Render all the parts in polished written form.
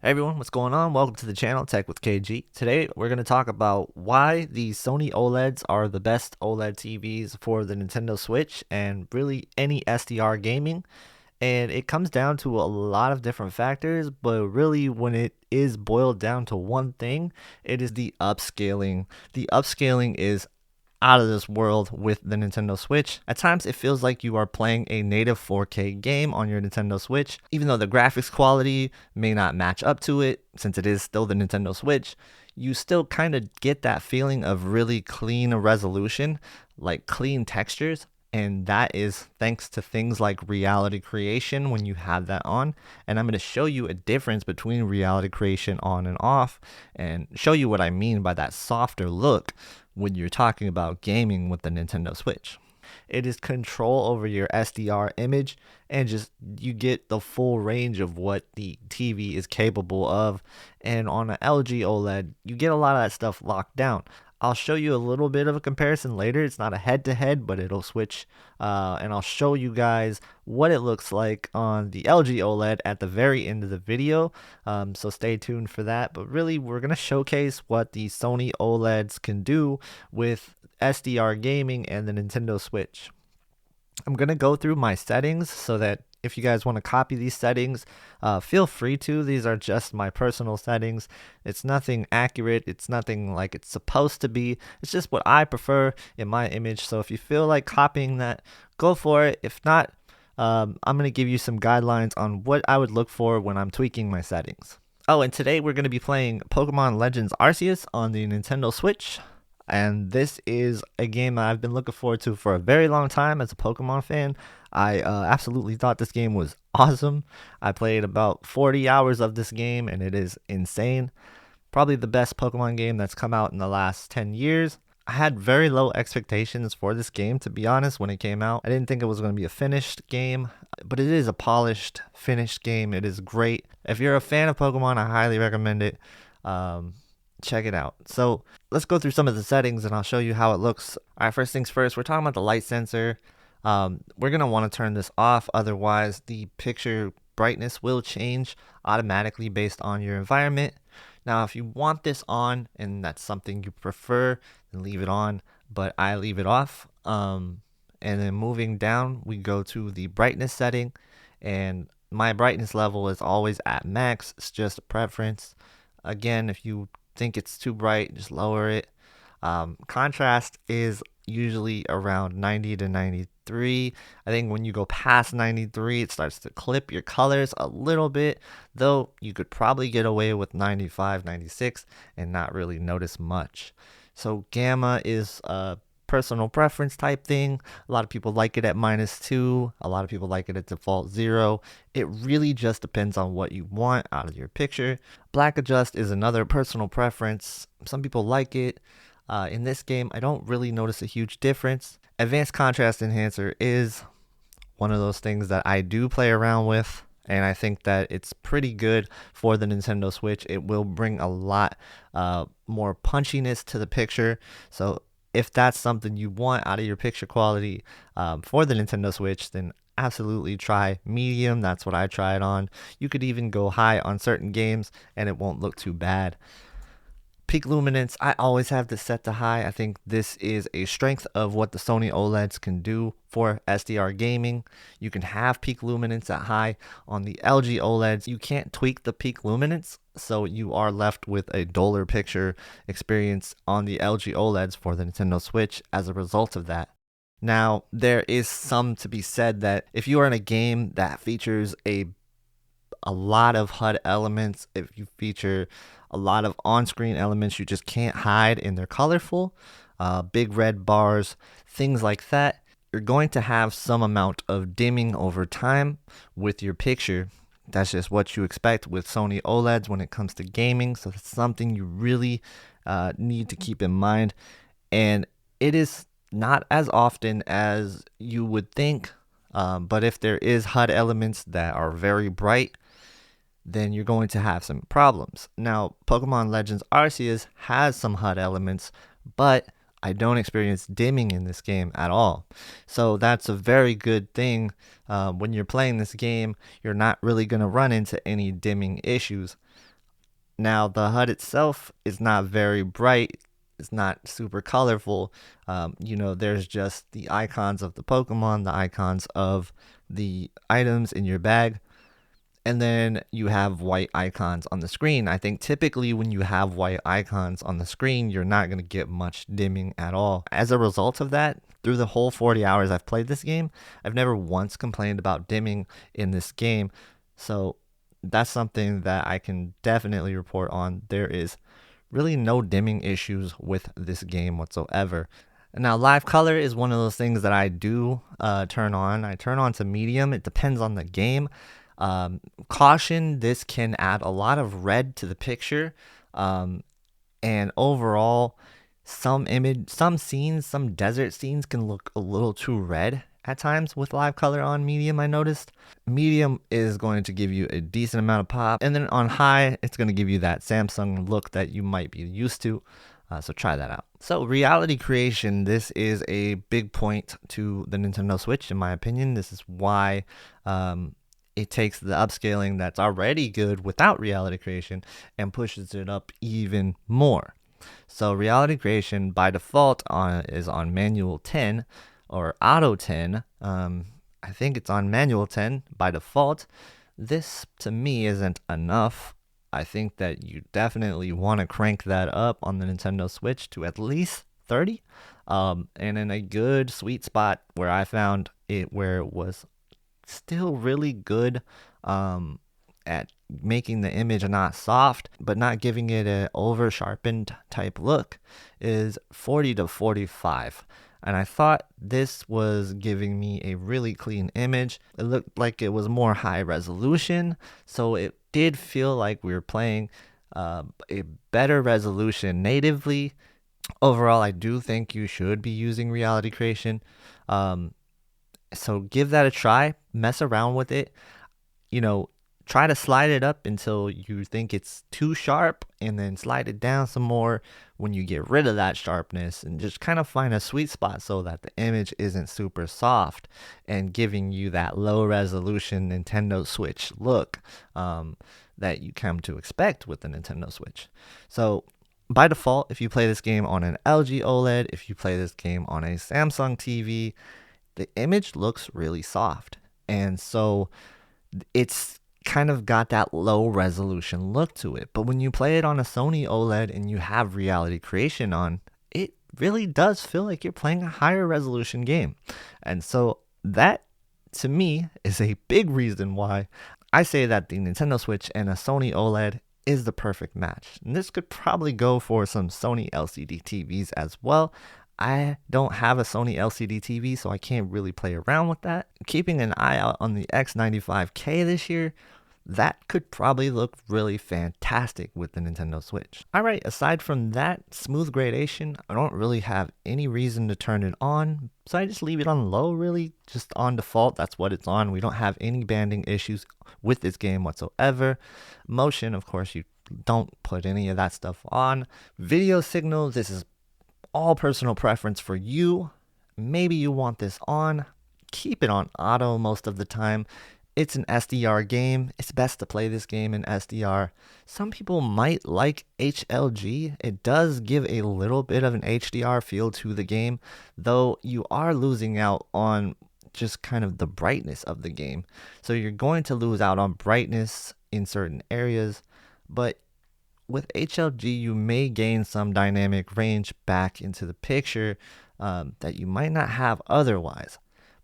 Hey everyone, what's going on? Welcome to the channel, Tech with KG. Today we're going to talk about why the Sony OLEDs are the best OLED TVs for the Nintendo Switch and really any SDR gaming. And it comes down to a lot of different factors, but really when it is boiled down to one thing, it is the upscaling. The upscaling is out of this world with the Nintendo Switch. At times, it feels like you are playing a native 4K game on your Nintendo Switch, even though the graphics quality may not match up to it, since it is still the Nintendo Switch. You still kind of get that feeling of really clean resolution, like clean textures. And that is thanks to things like reality creation when you have that on. And I'm going to show you a difference between reality creation on and off and show you what I mean by that softer look when you're talking about gaming with the Nintendo Switch. It is control over your SDR image and just you get the full range of what the TV is capable of. And on an LG OLED, you get a lot of that stuff locked down. I'll show you a little bit of a comparison later. It's not a head-to-head, but it'll switch, and I'll show you guys what it looks like on the LG OLED at the very end of the video, so stay tuned for that. But really, we're going to showcase what the Sony OLEDs can do with SDR gaming and the Nintendo Switch. I'm going to go through my settings so that if you guys want to copy these settings, feel free to. These are just my personal settings. It's nothing accurate. It's nothing like it's supposed to be. It's just what I prefer in my image. So if you feel like copying that, go for it. If not, I'm going to give you some guidelines on what I would look for when I'm tweaking my settings. Oh, and today we're going to be playing Pokemon Legends Arceus on the Nintendo Switch. And this is a game that I've been looking forward to for a very long time as a Pokemon fan. I absolutely thought this game was awesome. I played about 40 hours of this game and it is insane. Probably the best Pokemon game that's come out in the last 10 years. I had very low expectations for this game, to be honest, when it came out. I didn't think it was going to be a finished game, but it is a polished, finished game. It is great. If you're a fan of Pokemon, I highly recommend it. Check it out. So let's go through some of the settings and I'll show you how it looks. All right, first things first, we're talking about the light sensor. We're going to want to turn this off. Otherwise, the picture brightness will change automatically based on your environment. Now, if you want this on and that's something you prefer, then leave it on, but I leave it off. And then moving down, we go to the brightness setting, and my brightness level is always at max. It's just a preference. Again, if you think it's too bright, just lower it. Contrast is usually around 90 to 93. I think when you go past 93, it starts to clip your colors a little bit, though you could probably get away with 95, 96 and not really notice much. So gamma is a personal preference type thing. A lot of people like it at -2. A lot of people like it at default 0. It really just depends on what you want out of your picture. Black adjust is another personal preference. Some people like it. In this game, I don't really notice a huge difference. Advanced contrast enhancer is one of those things that I do play around with, and I think that it's pretty good for the Nintendo Switch. It will bring a lot more punchiness to the picture. So if that's something you want out of your picture quality for the Nintendo Switch, then absolutely try medium. That's what I tried on. You could even go high on certain games and it won't look too bad. Peak luminance, I always have this set to high. I think this is a strength of what the Sony OLEDs can do for SDR gaming. You can have peak luminance at high. On the LG OLEDs, you can't tweak the peak luminance, so you are left with a duller picture experience on the LG OLEDs for the Nintendo Switch as a result of that. Now, there is some to be said that if you are in a game that features a lot of HUD elements, if you feature a lot of on-screen elements you just can't hide and they're colorful, big red bars, things like that, you're going to have some amount of dimming over time with your picture. That's just what you expect with Sony OLEDs when it comes to gaming. So it's something you really need to keep in mind. And it is not as often as you would think. But if there is HUD elements that are very bright, then you're going to have some problems. Now, Pokemon Legends Arceus has some HUD elements, but I don't experience dimming in this game at all. So that's a very good thing. When you're playing this game, you're not really going to run into any dimming issues. Now, the HUD itself is not very bright. It's not super colorful. There's just the icons of the Pokemon, the icons of the items in your bag, and then you have white icons on the screen. I think typically when you have white icons on the screen, you're not going to get much dimming at all. As a result of that, through the whole 40 hours I've played this game, I've never once complained about dimming in this game. So that's something that I can definitely report on. There is really no dimming issues with this game whatsoever. Now, live color is one of those things that I do turn on. I turn on to medium. It depends on the game. Caution, this can add a lot of red to the picture. And overall, some scenes, some desert scenes can look a little too red at times with live color on medium. I noticed medium is going to give you a decent amount of pop, and then on high it's going to give you that Samsung look that you might be used to. So try that out. So reality creation, this is a big point to the Nintendo Switch in my opinion. This is why it takes the upscaling that's already good without reality creation and pushes it up even more. So reality creation by default is on manual 10 or auto 10. I think it's on manual 10 by default. This to me isn't enough. I think that you definitely want to crank that up on the Nintendo Switch to at least 30. And in a good sweet spot where I found it, where it was still really good at making the image not soft but not giving it an over sharpened type look, is 40 to 45. And I thought this was giving me a really clean image. It looked like it was more high resolution, so it did feel like we were playing a better resolution natively. Overall, I do think you should be using reality creation. So give that a try, mess around with it, try to slide it up until you think it's too sharp, and then slide it down some more when you get rid of that sharpness, and just kind of find a sweet spot so that the image isn't super soft and giving you that low resolution Nintendo Switch look that you come to expect with the Nintendo Switch. So by default, if you play this game on an LG OLED, if you play this game on a Samsung TV, the image looks really soft. And so it's kind of got that low resolution look to it. But when you play it on a Sony OLED and you have reality creation on, it really does feel like you're playing a higher resolution game. And so that, to me, is a big reason why I say that the Nintendo Switch and a Sony OLED is the perfect match. And this could probably go for some Sony LCD TVs as well. I don't have a Sony LCD TV, so I can't really play around with that. Keeping an eye out on the X95K this year, that could probably look really fantastic with the Nintendo Switch. Alright, aside from that, smooth gradation, I don't really have any reason to turn it on, so I just leave it on low really, just on default, that's what it's on. We don't have any banding issues with this game whatsoever. Motion, of course, you don't put any of that stuff on. Video signal, this is all personal preference for you. Maybe you want this on. Keep it on auto most of the time. It's an SDR game. It's best to play this game in SDR. Some people might like HLG. It does give a little bit of an HDR feel to the game, though you are losing out on just kind of the brightness of the game. So you're going to lose out on brightness in certain areas, but with HLG, you may gain some dynamic range back into the picture that you might not have otherwise.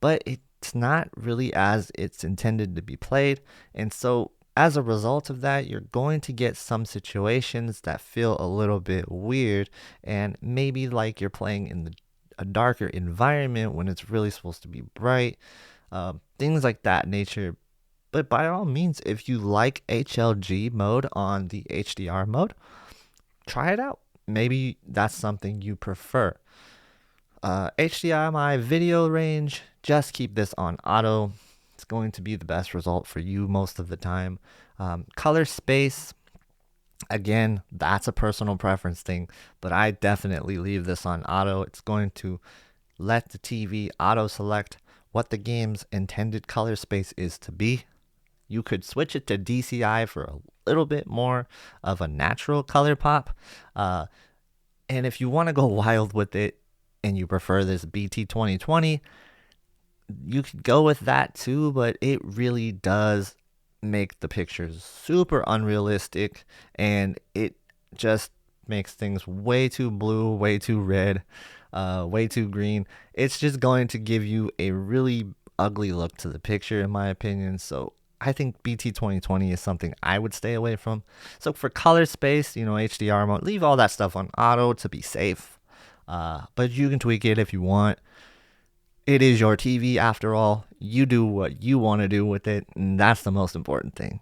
But it's not really as it's intended to be played. And so as a result of that, you're going to get some situations that feel a little bit weird and maybe like you're playing in a darker environment when it's really supposed to be bright. Things like that nature. But by all means, if you like HLG mode on the HDR mode, try it out. Maybe that's something you prefer. HDMI video range, just keep this on auto. It's going to be the best result for you most of the time. Color space, again, that's a personal preference thing, but I definitely leave this on auto. It's going to let the TV auto select what the game's intended color space is to be. You could switch it to DCI for a little bit more of a natural color pop. And if you want to go wild with it and you prefer this BT 2020, you could go with that too, but it really does make the pictures super unrealistic, and it just makes things way too blue, way too red, way too green. It's just going to give you a really ugly look to the picture, in my opinion. So I think BT 2020 is something I would stay away from. So for color space, HDR mode, leave all that stuff on auto to be safe. But you can tweak it if you want. It is your TV after all. You do what you want to do with it, and that's the most important thing.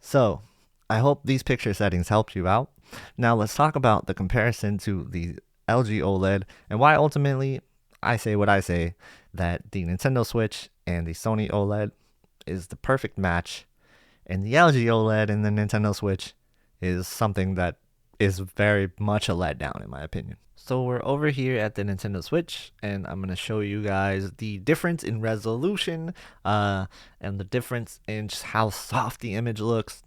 So I hope these picture settings helped you out. Now let's talk about the comparison to the LG OLED and why ultimately I say what I say, that the Nintendo Switch and the Sony OLED is the perfect match, and the LG OLED and the Nintendo Switch is something that is very much a letdown in my opinion. So we're over here at the Nintendo Switch, and I'm going to show you guys the difference in resolution and the difference in just how soft the image looks,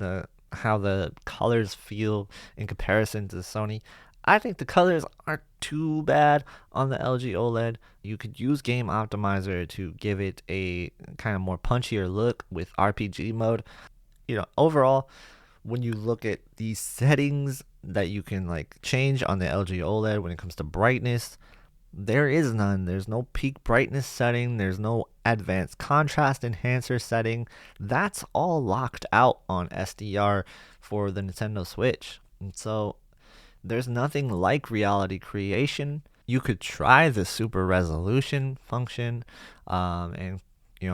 how the colors feel in comparison to the Sony. I think the colors aren't too bad on the LG OLED. You could use Game Optimizer to give it a kind of more punchier look with RPG mode. Overall, when you look at these settings that you can change on the LG OLED when it comes to brightness, there is none. There's no peak brightness setting. There's no advanced contrast enhancer setting. That's all locked out on SDR for the Nintendo Switch. And so there's nothing like reality creation. You could try the super resolution function and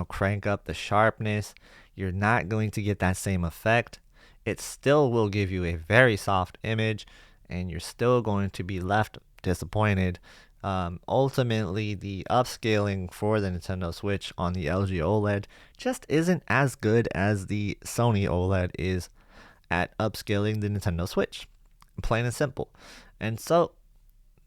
crank up the sharpness. You're not going to get that same effect. It still will give you a very soft image, and you're still going to be left disappointed. Ultimately, the upscaling for the Nintendo Switch on the LG OLED just isn't as good as the Sony OLED is at upscaling the Nintendo Switch. Plain and simple. And so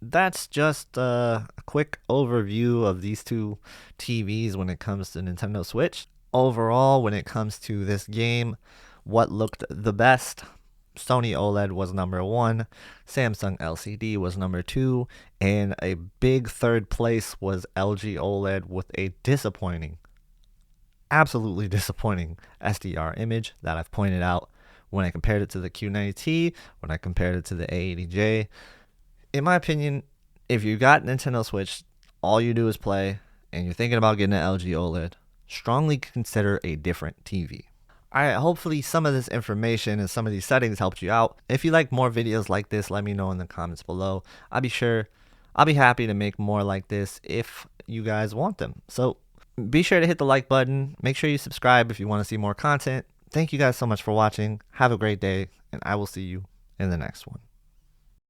that's just a quick overview of these two TVs when it comes to Nintendo Switch. Overall, when it comes to this game, what looked the best? Sony OLED was number 1, Samsung LCD was number 2, and a big third place was LG OLED with a absolutely disappointing SDR image that I've pointed out when I compared it to the Q90T, when I compared it to the A80J. In my opinion, if you got Nintendo Switch, all you do is play, and you're thinking about getting an LG OLED, strongly consider a different TV. Alright, hopefully some of this information and some of these settings helped you out. If you like more videos like this, let me know in the comments below. I'll be happy to make more like this if you guys want them. So be sure to hit the like button. Make sure you subscribe if you want to see more content. Thank you guys so much for watching. Have a great day, and I will see you in the next one.